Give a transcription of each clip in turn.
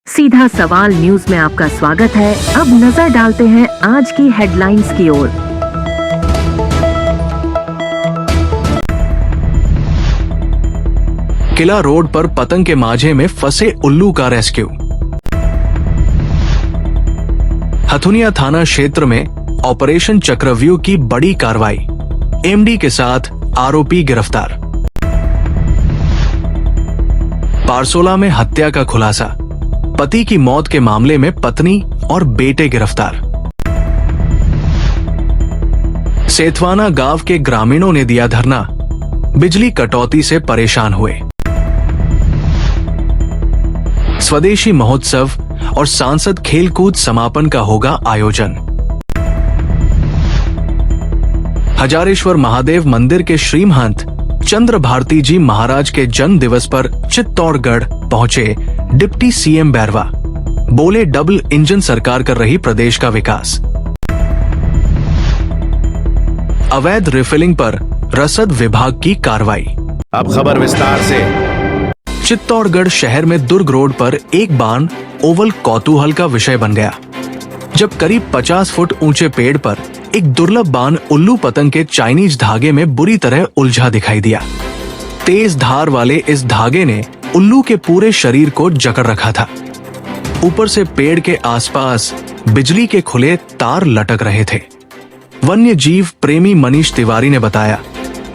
सीधा सवाल न्यूज में आपका स्वागत है। अब नजर डालते हैं आज की हेडलाइंस की ओर। किला रोड पर पतंग के माझे में फंसे उल्लू का रेस्क्यू। हथुनिया थाना क्षेत्र में ऑपरेशन चक्रव्यूह की बड़ी कार्रवाई, एमडी के साथ आरोपी गिरफ्तार। पारसोला में हत्या का खुलासा, पति की मौत के मामले में पत्नी और बेटे गिरफ्तार। सेथवाना गांव के ग्रामीणों ने दिया धरना, बिजली कटौती से परेशान हुए। स्वदेशी महोत्सव और सांसद खेलकूद समापन का होगा आयोजन। हजारेश्वर महादेव मंदिर के श्री महंत चंद्र भारती जी महाराज के जन्म दिवस पर चित्तौड़गढ़ पहुंचे डिप्टी सीएम बैरवा। बोले डबल इंजन सरकार कर रही प्रदेश का विकास। अवैध रिफिलिंग पर रसद विभाग की कार्रवाई। अब खबर विस्तार से। चित्तौड़गढ़ शहर में दुर्ग रोड पर एक बान ओवल कौतूहल का विषय बन गया, जब करीब 50 फुट ऊंचे पेड़ पर एक दुर्लभ बान उल्लू पतंग के चाइनीज धागे में बुरी तरह उलझा दिखाई दिया। तेज धार वाले इस धागे ने उल्लू के पूरे शरीर को जकड़ रखा था। ऊपर से पेड़ के आसपास बिजली के खुले तार लटक रहे थे। वन्य जीव प्रेमी मनीष तिवारी ने बताया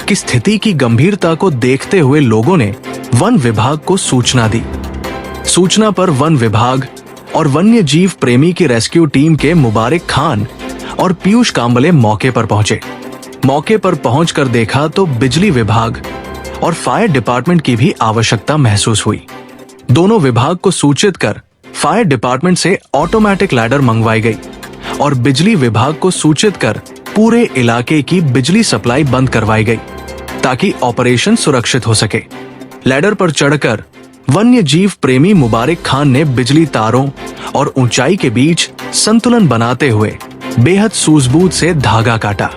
कि स्थिति की गंभीरता को देखते हुए लोगों ने वन विभाग को सूचना दी। सूचना पर वन विभाग और वन्य जीव प्रेमी की रेस्क्यू टीम के मुबारक खान और पीयूष कांबले मौके पर पहुंचे। मौके पर पहुंचकर देखा तो बिजली विभाग और फायर डिपार्टमेंट की भी आवश्यकता महसूस हुई। दोनों विभाग को सूचित कर फायर डिपार्टमेंट से ऑटोमेटिक लैडर मंगवाई गई और बिजली विभाग को सूचित कर पूरे इलाके की बिजली सप्लाई बंद करवाई गई ताकि ऑपरेशन सुरक्षित हो सके। लैडर पर चढ़कर वन्य जीव प्रेमी मुबारक खान ने बिजली तारों और ऊंचाई के बीच संतुलन बनाते हुए बेहद सूझबूझ से धागा काटा।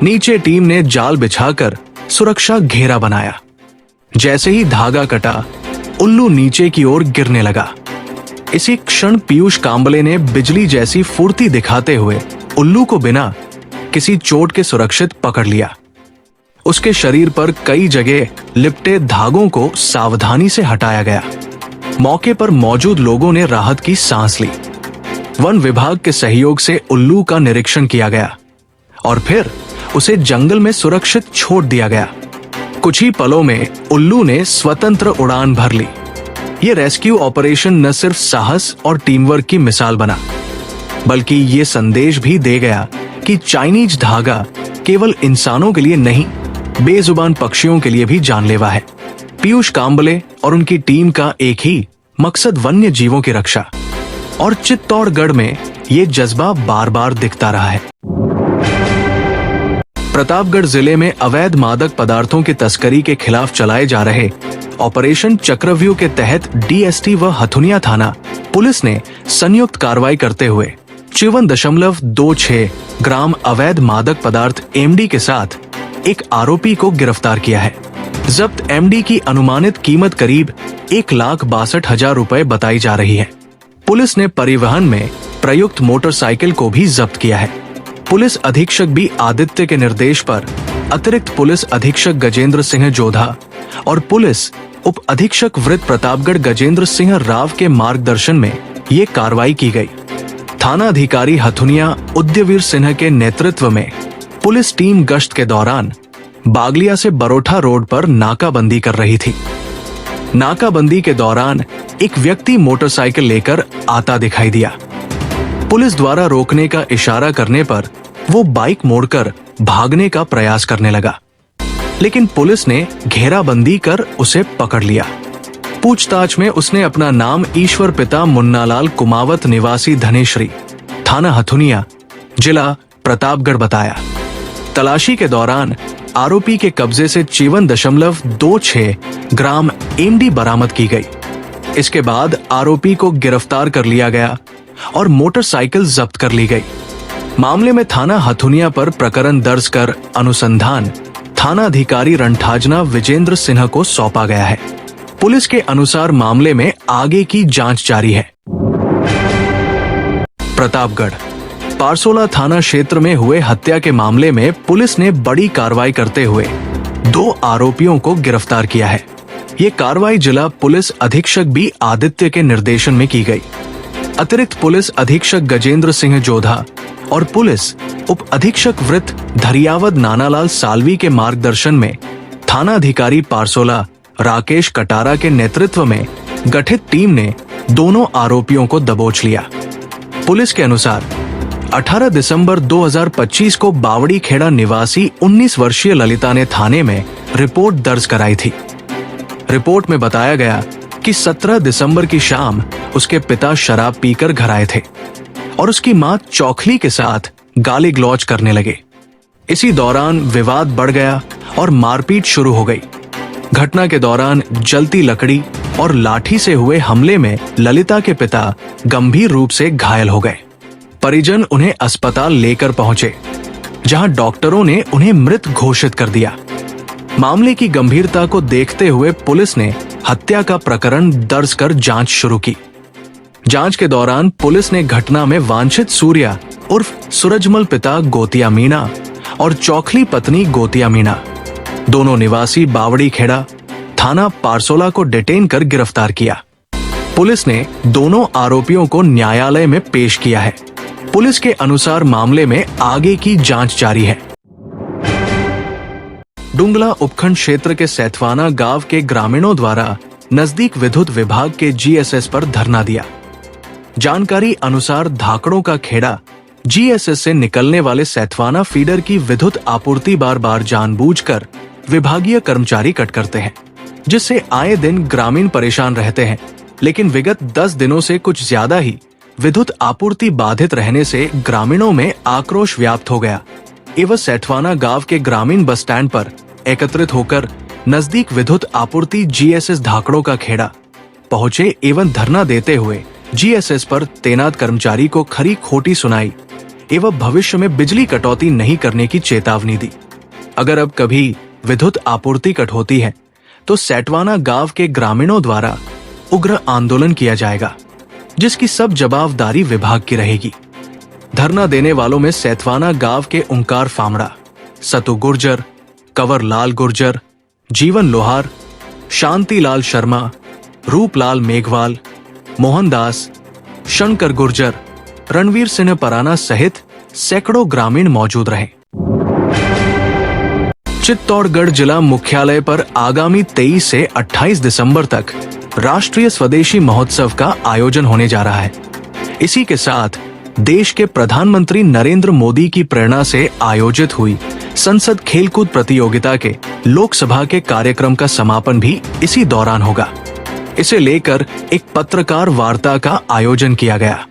नीचे टीम ने जाल बिछाकर सुरक्षा घेरा बनाया। जैसे ही धागा कटा, उल्लू नीचे की ओर गिरने लगा। इसी क्षण पीयूष कांबले ने बिजली जैसी फुर्ती दिखाते हुए उल्लू को बिना किसी चोट के सुरक्षित पकड़ लिया। उसके शरीर पर कई जगह लिपटे धागों को सावधानी से हटाया गया। मौके पर मौजूद लोगों ने राहत की सांस ली। वन विभाग के सहयोग से उल्लू का निरीक्षण किया गया और फिर उसे जंगल में सुरक्षित छोड़ दिया गया। कुछ ही पलों में उल्लू ने स्वतंत्र उड़ान भर ली। ये रेस्क्यू ऑपरेशन न सिर्फ साहस और टीम वर्क की मिसाल बना, बल्कि ये संदेश भी दे गया कि चाइनीज धागा केवल इंसानों के लिए नहीं, बेजुबान पक्षियों के लिए भी जानलेवा है। पीयूष कांबले और उनकी टीम का एक ही मकसद वन्य जीवों की रक्षा, और चित्तौड़गढ़ में ये जज्बा बार बार दिखता रहा है। प्रतापगढ़ जिले में अवैध मादक पदार्थों की तस्करी के खिलाफ चलाए जा रहे ऑपरेशन चक्रव्यूह के तहत डीएसटी व हथुनिया थाना पुलिस ने संयुक्त कार्रवाई करते हुए 54.26 ग्राम अवैध मादक पदार्थ एमडी के साथ एक आरोपी को गिरफ्तार किया है। जब्त एमडी की अनुमानित कीमत करीब 1,62,000 रुपए बताई जा रही है। पुलिस ने परिवहन में प्रयुक्त मोटरसाइकिल को भी जब्त किया है। पुलिस अधीक्षक बी आदित्य के निर्देश पर अतिरिक्त पुलिस अधीक्षक गजेंद्र सिंह जोधा और पुलिस उप अधीक्षक वृत्त प्रतापगढ़ गजेंद्र सिंह राव के मार्गदर्शन में ये कार्रवाई की गई। थाना अधिकारी हथुनिया उद्यवीर सिन्हा के नेतृत्व में पुलिस टीम गश्त के दौरान बागलिया से बरोठा रोड पर नाकाबंदी कर रही थी। नाकाबंदी के दौरान एक व्यक्ति मोटरसाइकिल लेकर आता दिखाई दिया। पुलिस द्वारा रोकने का इशारा करने पर वो बाइक मोड़कर भागने का प्रयास करने लगा, लेकिन पुलिस ने घेराबंदी कर उसे पकड़ लिया। पूछताछ में उसने अपना नाम ईश्वर पिता मुन्नालाल कुमावत निवासी धनेश्वरी, थाना हथुनिया, जिला प्रतापगढ़ बताया। तलाशी के दौरान आरोपी के कब्जे से 54.26 ग्राम एमडी बरामद की गई। इसके बाद आरोपी को गिरफ्तार कर लिया गया और मोटरसाइकिल जब्त कर ली गई। मामले में थाना हथुनिया पर प्रकरण दर्ज कर अनुसंधान थाना अधिकारी रणठाजना विजेंद्र सिन्हा को सौंपा गया है। पुलिस के अनुसार मामले में आगे की जांच जारी है। प्रतापगढ़ पारसोला थाना क्षेत्र में हुए हत्या के मामले में पुलिस ने बड़ी कार्रवाई करते हुए 2 आरोपियों को गिरफ्तार किया है। ये कार्रवाई जिला पुलिस अधीक्षक बी आदित्य के निर्देशन में की गई। अतिरिक्त पुलिस अधीक्षक गजेंद्र सिंह जोधा और पुलिस उप अधीक्षक वृत्त धरियावद नानालाल सालवी के मार्गदर्शन में थाना अधिकारी पारसोला राकेश कटारा के नेतृत्व में गठित टीम ने दोनों आरोपियों को दबोच लिया। पुलिस के अनुसार 18 दिसंबर 2025 को बावड़ी खेड़ा निवासी 19 वर्षीय ललिता ने थाने में रिपोर्ट दर्ज कराई थी। रिपोर्ट में बताया गया कि 17 दिसंबर की शाम उसके पिता शराब पीकर घर आए थे और उसकी मां चौखली के साथ गाली गलौज करने लगे। इसी दौरान विवाद बढ़ गया और मारपीट शुरू हो गई। घटना के दौरान जलती लकड़ी और लाठी से हुए हमले में ललिता के पिता गंभीर रूप से घायल हो गए। परिजन उन्हें अस्पताल लेकर पहुंचे, जहां डॉक्टरों ने उन्हें मृत घोषित कर दिया। मामले की गंभीरता को देखते हुए पुलिस ने हत्या का प्रकरण दर्ज कर जांच शुरू की। जांच के दौरान पुलिस ने घटना में वांछित सूर्या उर्फ सूरजमल पिता गोतिया मीणा और चौखली पत्नी गोतिया मीणा दोनों निवासी बावड़ी खेड़ा थाना पारसोला को डिटेन कर गिरफ्तार किया। पुलिस ने दोनों आरोपियों को न्यायालय में पेश किया है। पुलिस के अनुसार मामले में आगे की जांच जारी है। डुंगला उपखंड क्षेत्र के सैथवाना गांव के ग्रामीणों द्वारा नजदीक विद्युत विभाग के जीएसएस पर धरना दिया। जानकारी अनुसार धाकड़ों का खेड़ा जीएसएस से निकलने वाले सैथवाना फीडर की विद्युत आपूर्ति बार बार जानबूझकर विभागीय कर्मचारी कट करते हैं, जिससे आए दिन ग्रामीण परेशान रहते हैं। लेकिन विगत 10 दिनों से कुछ ज्यादा ही विद्युत आपूर्ति बाधित रहने से ग्रामीणों में आक्रोश व्याप्त हो गया एवं सैथवाना गांव के ग्रामीण बस स्टैंड पर एकत्रित होकर नजदीक विद्युत आपूर्ति जीएसएस धाकड़ों का खेड़ा पहुंचे एवं धरना देते हुए जीएसएस पर तैनात कर्मचारी को खरी खोटी सुनाई एवं भविष्य में बिजली कटौती नहीं करने की चेतावनी दी। अगर अब कभी विद्युत आपूर्ति कट होती है तो सैथवाना गांव के ग्रामीणों द्वारा उग्र आंदोलन किया जाएगा, जिसकी सब जवाबदारी विभाग की रहेगी। धरना देने वालों में सैथवाना गांव के ओंकार फामड़ा, सतु गुर्जर, कंवर लाल गुर्जर, जीवन लोहार, शांतिलाल शर्मा, रूपलाल मेघवाल, मोहनदास, शंकर गुर्जर, रणवीर सिंह पराना सहित सैकड़ों ग्रामीण मौजूद रहे। चित्तौड़गढ़ जिला मुख्यालय पर आगामी 23 से 28 दिसंबर तक राष्ट्रीय स्वदेशी महोत्सव का आयोजन होने जा रहा है। इसी के साथ देश के प्रधानमंत्री नरेंद्र मोदी की प्रेरणा से आयोजित हुई संसद खेलकूद प्रतियोगिता के लोकसभा के कार्यक्रम का समापन भी इसी दौरान होगा। इसे लेकर एक पत्रकार वार्ता का आयोजन किया गया।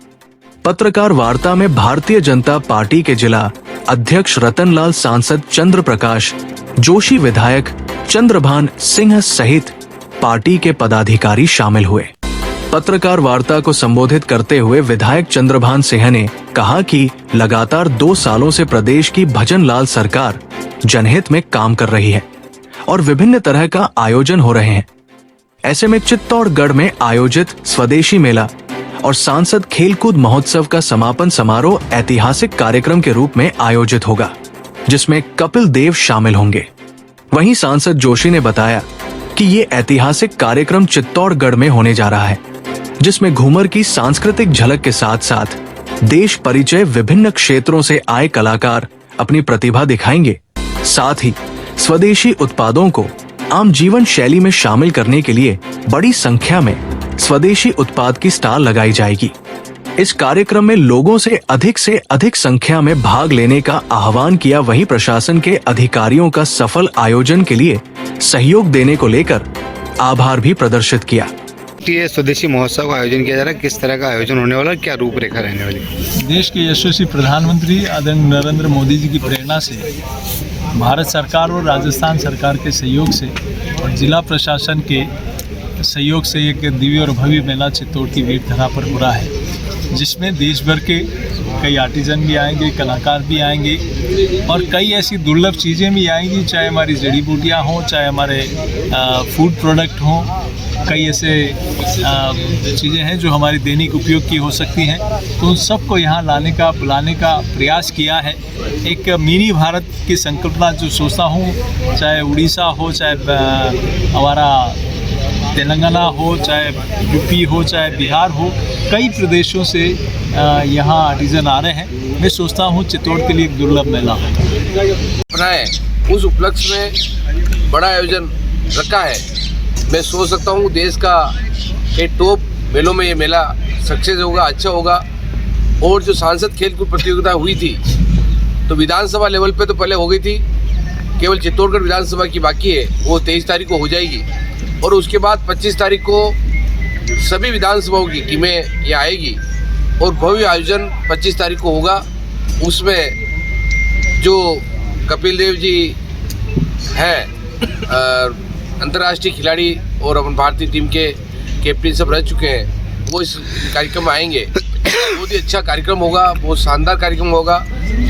पत्रकार वार्ता में भारतीय जनता पार्टी के जिला अध्यक्ष रतनलाल, सांसद चंद्र प्रकाश जोशी, विधायक चंद्रभान सिंह सहित पार्टी के पदाधिकारी शामिल हुए। पत्रकार वार्ता को संबोधित करते हुए विधायक चंद्रभान सिंह ने कहा कि लगातार 2 सालों से प्रदेश की भजनलाल सरकार जनहित में काम कर रही है और विभिन्न तरह का आयोजन हो रहे हैं। ऐसे में चित्तौड़गढ़ में आयोजित स्वदेशी मेला और सांसद खेलकूद महोत्सव का समापन समारोह ऐतिहासिक कार्यक्रम के रूप में आयोजित होगा, जिसमें कपिल देव शामिल होंगे। वहीं सांसद जोशी ने बताया कि ये ऐतिहासिक कार्यक्रम चित्तौड़गढ़ में होने जा रहा है, जिसमें घूमर की सांस्कृतिक झलक के साथ साथ देश परिचय विभिन्न क्षेत्रों से आए कलाकार अपनी प्रतिभा दिखाएंगे। साथ ही स्वदेशी उत्पादों को आम जीवन शैली में शामिल करने के लिए बड़ी संख्या में स्वदेशी उत्पाद की स्टॉल लगाई जाएगी। इस कार्यक्रम में लोगों से अधिक संख्या में भाग लेने का आह्वान किया। वहीं प्रशासन के अधिकारियों का सफल आयोजन के लिए सहयोग देने को लेकर आभार भी प्रदर्शित किया। ये स्वदेशी महोत्सव का आयोजन किया जा रहा है, किस तरह का आयोजन होने वाला, क्या रूपरेखा रहने वाली? देश के यशस्वी प्रधानमंत्री आदरणीय नरेंद्र मोदी जी की प्रेरणा से भारत सरकार और राजस्थान सरकार के सहयोग से और जिला प्रशासन के सहयोग से एक दिव्य और भव्य मेला चित्तौड़ की वीर धरा पर हो रहा है, जिसमें देश भर के कई आर्टिजन भी आएंगे, कलाकार भी आएंगे और कई ऐसी दुर्लभ चीज़ें भी आएंगी, चाहे हमारी जड़ी बूटियाँ हों, चाहे हमारे फूड प्रोडक्ट हों, कई ऐसे चीज़ें हैं जो हमारी दैनिक उपयोग की हो सकती हैं, तो उन सबको यहाँ बुलाने का प्रयास किया है। एक मिनी भारत की संकल्पना जो सोचता हूँ, चाहे उड़ीसा हो, चाहे हमारा तेलंगाना हो, चाहे यूपी हो, चाहे बिहार हो, कई प्रदेशों से यहाँ आर्टिजन आ रहे हैं। मैं सोचता हूँ चित्तौड़ के लिए एक दुर्लभ मेला हो। बनाए उस उपलक्ष्य में बड़ा आयोजन रखा है। मैं सोच सकता हूँ देश का एक टॉप मेलों में ये मेला सक्सेस होगा, अच्छा होगा। और जो सांसद खेलकूद प्रतियोगिता हुई थी तो विधानसभा लेवल पे तो पहले हो गई थी, केवल चित्तौड़गढ़ विधानसभा की बाकी है, वो 23 तारीख को हो जाएगी। और उसके बाद 25 तारीख को सभी विधानसभाओं की टीमें ये आएगी और भव्य आयोजन 25 तारीख को होगा। उसमें जो कपिल देव जी हैं, अंतर्राष्ट्रीय खिलाड़ी और अपन भारतीय टीम के कैप्टन सब रह चुके हैं, वो इस कार्यक्रम में आएंगे। बहुत ही अच्छा कार्यक्रम होगा, बहुत शानदार कार्यक्रम होगा।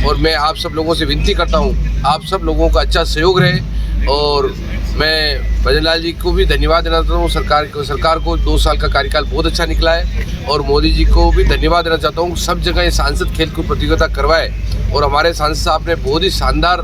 और मैं आप सब लोगों से विनती करता हूँ, आप सब लोगों का अच्छा सहयोग रहे। और मैं भजन लाल जी को भी धन्यवाद देना चाहता हूँ। सरकार को 2 साल का कार्यकाल बहुत अच्छा निकला है। और मोदी जी को भी धन्यवाद देना चाहता हूँ, सब जगह ये सांसद खेलकूद प्रतियोगिता करवाए। और हमारे सांसद साहब ने बहुत ही शानदार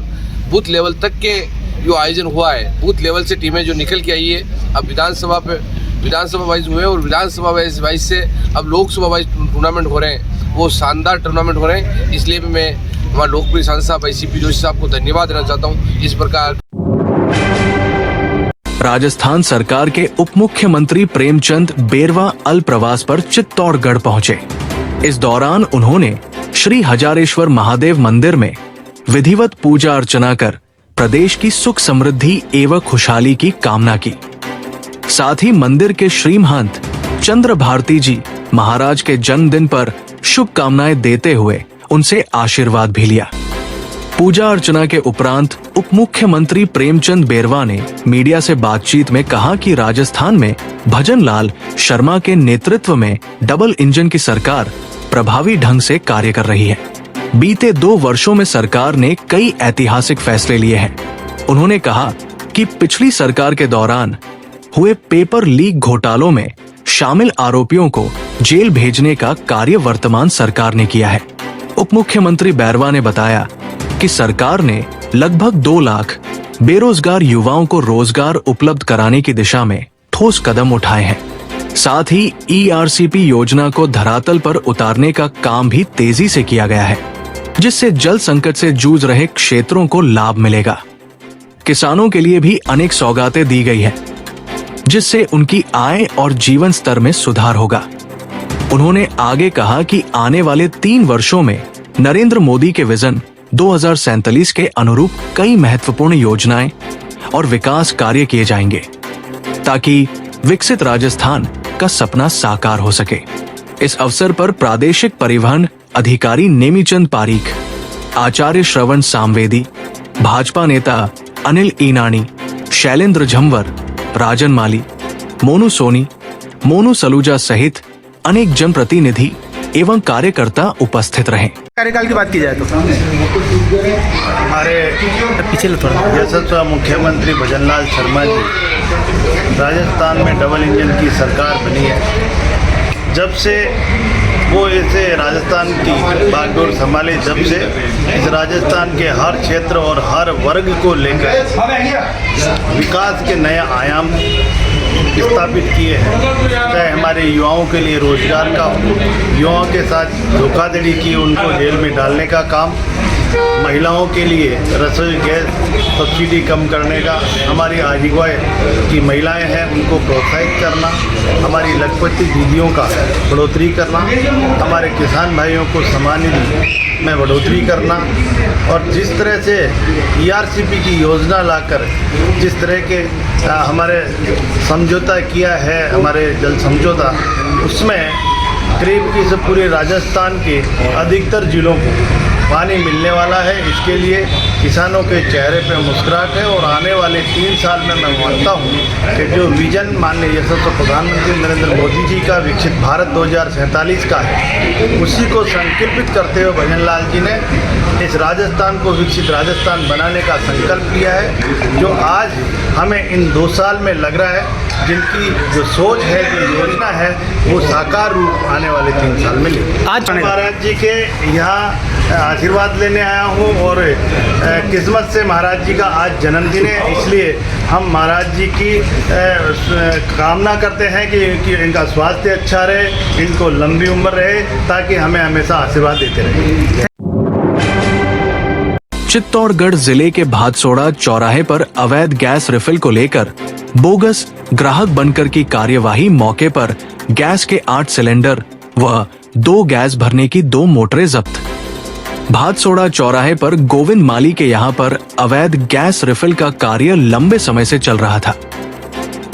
बूथ लेवल तक के जो आयोजन हुआ है, बूथ लेवल से टीमें जो निकल के आई है, अब विधानसभा वाइज हुए और विधानसभा वाइज से अब लोकसभा वाइज टूर्नामेंट हो रहे हैं, वो शानदार टूर्नामेंट हो रहे हैं। इसलिए भी मैं हमारे लोकप्रिय सांसद साहब ICP जोशी साहब को धन्यवाद देना चाहता हूँ। इस प्रकार राजस्थान सरकार के उप मुख्यमंत्री प्रेमचंद बेरवा अल प्रवास पर चित्तौड़गढ़ पहुंचे। इस दौरान उन्होंने श्री हजारेश्वर महादेव मंदिर में विधिवत पूजा अर्चना कर प्रदेश की सुख समृद्धि एवं खुशहाली की कामना की। साथ ही मंदिर के श्री महंत चंद्र भारती जी महाराज के जन्मदिन पर शुभकामनाएं देते हुए उनसे आशीर्वाद भी लिया। पूजा अर्चना के उपरांत उप मुख्यमंत्री प्रेमचंद बेरवा ने मीडिया से बातचीत में कहा कि राजस्थान में भजन लाल शर्मा के नेतृत्व में डबल इंजन की सरकार प्रभावी ढंग से कार्य कर रही है। बीते 2 वर्षों में सरकार ने कई ऐतिहासिक फैसले लिए हैं। उन्होंने कहा कि पिछली सरकार के दौरान हुए पेपर लीक घोटालों में शामिल आरोपियों को जेल भेजने का कार्य वर्तमान सरकार ने किया है। उप मुख्यमंत्री बेरवा ने बताया कि सरकार ने लगभग 2 लाख बेरोजगार युवाओं को रोजगार उपलब्ध कराने की दिशा में ठोस कदम उठाए हैं। साथ ही ERCP योजना को धरातल पर उतारने का काम भी तेजी से किया गया है, जिससे जल संकट से जूझ रहे क्षेत्रों को लाभ मिलेगा। किसानों के लिए भी अनेक सौगातें दी गई है, जिससे उनकी आय और जीवन स्तर में सुधार होगा। उन्होंने आगे कहा कि आने वाले 3 वर्षों में नरेंद्र मोदी के विजन 2047 के अनुरूप कई महत्वपूर्ण योजनाएं और विकास कार्य किए जाएंगे, ताकि विकसित राजस्थान का सपना साकार हो सके। इस अवसर पर प्रादेशिक परिवहन अधिकारी नेमीचंद पारीख, आचार्य श्रवण सामवेदी, भाजपा नेता अनिल ईनानी, शैलेंद्र झंवर, राजन माली, मोनू सोनी, मोनू सलूजा सहित अनेक जनप्रतिनिधि एवं कार्यकर्ता उपस्थित रहे। कार्यकाल की बात की जाए तो हमारे पिछले थोड़ा यशस्वी मुख्यमंत्री भजन लाल शर्मा जी राजस्थान में डबल इंजन की सरकार बनी है। जब से वो ऐसे राजस्थान की बागडोर संभाले, जब से इस राजस्थान के हर क्षेत्र और हर वर्ग को लेकर विकास के नए आयाम स्थापित किए हैं। चाहे हमारे युवाओं के लिए रोजगार का, युवाओं के साथ धोखाधड़ी की उनको जेल में डालने का काम, महिलाओं के लिए रसोई गैस सब्सिडी कम करने का, हमारी आजीविका की महिलाएं हैं उनको प्रोत्साहित करना, हमारी लखपति दीदियों का बढ़ोतरी करना, हमारे किसान भाइयों को समान निधि में बढ़ोतरी करना, और जिस तरह से ERCP की योजना लाकर जिस तरह के हमारे समझौता किया है, हमारे जल समझौता, उसमें करीब इस पूरे राजस्थान के अधिकतर जिलों को पानी मिलने वाला है। इसके लिए किसानों के चेहरे पे मुस्कुराहट है। और आने वाले 3 साल में मैं मानता हूँ कि जो विजन माननीय यशस्वी प्रधानमंत्री नरेंद्र मोदी जी का विकसित भारत 2047 का है, उसी को संकल्पित करते हुए भजन लाल जी ने इस राजस्थान को विकसित राजस्थान बनाने का संकल्प लिया है, जो आज हमें इन 2 साल में लग रहा है जिनकी जो सोच है, जो योजना है, वो साकार रूप आने वाले 3 साल में लेगी। आज महाराज जी के यहाँ आशीर्वाद लेने आया हूँ और किस्मत से महाराज जी का आज जन्मदिन है, इसलिए हम महाराज जी की कामना करते हैं कि इनका स्वास्थ्य अच्छा रहे, इनको लंबी उम्र रहे, ताकि हमें हमेशा आशीर्वाद देते रहे। चित्तौड़गढ़ जिले के भादसोड़ा चौराहे पर अवैध गैस रिफिल को लेकर बोगस ग्राहक बनकर की कार्यवाही। मौके पर गैस के 8 सिलेंडर व 2 गैस भरने की 2 मोटरें जब्त। भादसोड़ा चौराहे पर गोविंद माली के यहाँ पर अवैध गैस रिफिल का कार्य लंबे समय से चल रहा था।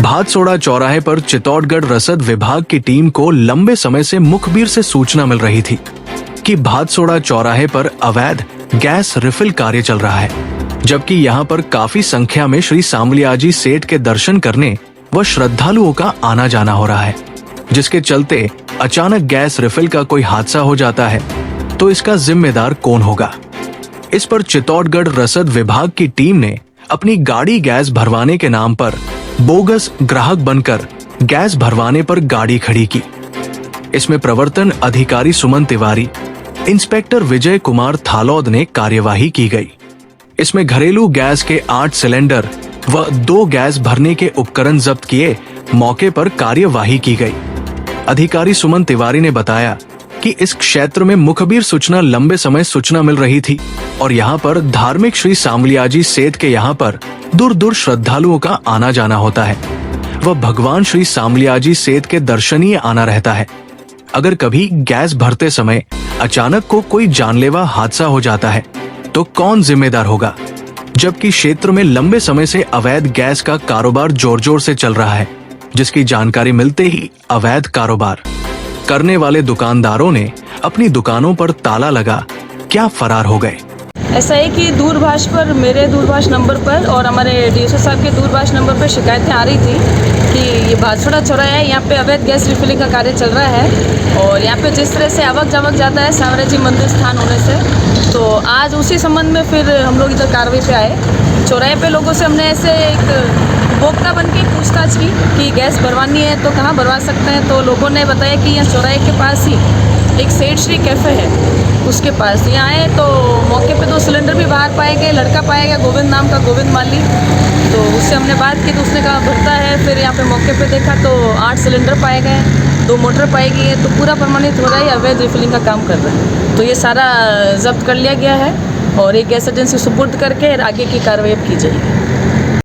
भादसोड़ा चौराहे पर चित्तौड़गढ़ रसद विभाग की टीम को लंबे समय से मुखबिर से सूचना मिल रही थी कि भादसोड़ा चौराहे पर अवैध गैस रिफिल कार्य चल रहा है, जबकि यहाँ पर काफी संख्या में श्री सांवलियाजी सेठ के दर्शन करने व श्रद्धालुओं का आना जाना हो रहा है, जिसके चलते अचानक गैस रिफिल का कोई हादसा हो जाता है तो इसका जिम्मेदार कौन होगा। इस पर चित्तौड़गढ़ रसद विभाग की टीम ने अपनी गाड़ी गैस भरवाने के नाम पर बोगस ग्राहक बनकर गैस भरवाने पर गाड़ी खड़ी की। इसमें प्रवर्तन अधिकारी सुमन तिवारी, इंस्पेक्टर विजय कुमार थालौद ने कार्यवाही की गई। इसमें घरेलू गैस के 8 सिलेंडर व 2 गैस भरने के उपकरण जब्त किए। मौके पर कार्यवाही की गई। अधिकारी सुमन तिवारी ने बताया कि इस क्षेत्र में मुखबिर सूचना लंबे समय सूचना मिल रही थी और यहाँ पर धार्मिक श्री सांवलियाजी सेठ के यहाँ पर दूर दूर श्रद्धालुओं का आना जाना होता है व भगवान श्री सांवलियाजी सेठ के दर्शनीय आना रहता है। अगर कभी गैस भरते समय अचानक को कोई जानलेवा हादसा हो जाता है तो कौन जिम्मेदार होगा, जबकि क्षेत्र में लंबे समय से अवैध गैस का कारोबार जोर जोर से चल रहा है, जिसकी जानकारी मिलते ही अवैध कारोबार करने वाले दुकानदारों ने अपनी दुकानों पर ताला लगा क्या फरार हो गए। ऐसा है कि दूरभाष पर, मेरे दूरभाष नंबर पर और हमारे डीएसओ साहब के दूरभाष नंबर पर शिकायतें आ रही थी कि ये भादसोड़ा चौराहा है, यहाँ पे अवैध गैस रिफिलिंग का कार्य चल रहा है और यहाँ पे जिस तरह से आवक जावक जाता है सांवलियाजी मंदिर स्थान होने से, तो आज उसी संबंध में फिर हम लोग इधर कार्रवाई पे आए। चौराहे पे लोगों से हमने ऐसे एक उपभोक्ता बन के पूछताछ की कि गैस भरवानी है तो कहाँ भरवा सकते हैं, तो लोगों ने बताया कि यहाँ चौराहे के पास ही एक सेठ श्री कैफ़े है, उसके पास यहाँ आए तो मौके पे 2 सिलेंडर भी बाहर पाए गए। लड़का पाया गया गोविंद नाम का, गोविंद माली, तो उससे हमने बात की तो उसने कहा भरता है। फिर यहाँ पे मौके पे देखा तो 8 सिलेंडर पाए गए, 2 मोटर पाई गई है, तो पूरा प्रमाणित हो रहा है अवैध रिफिलिंग का काम कर रहा है। तो ये सारा जब्त कर लिया गया है और एक गैस एजेंसी सुपुर्द करके आगे की कार्रवाई की जाएगी।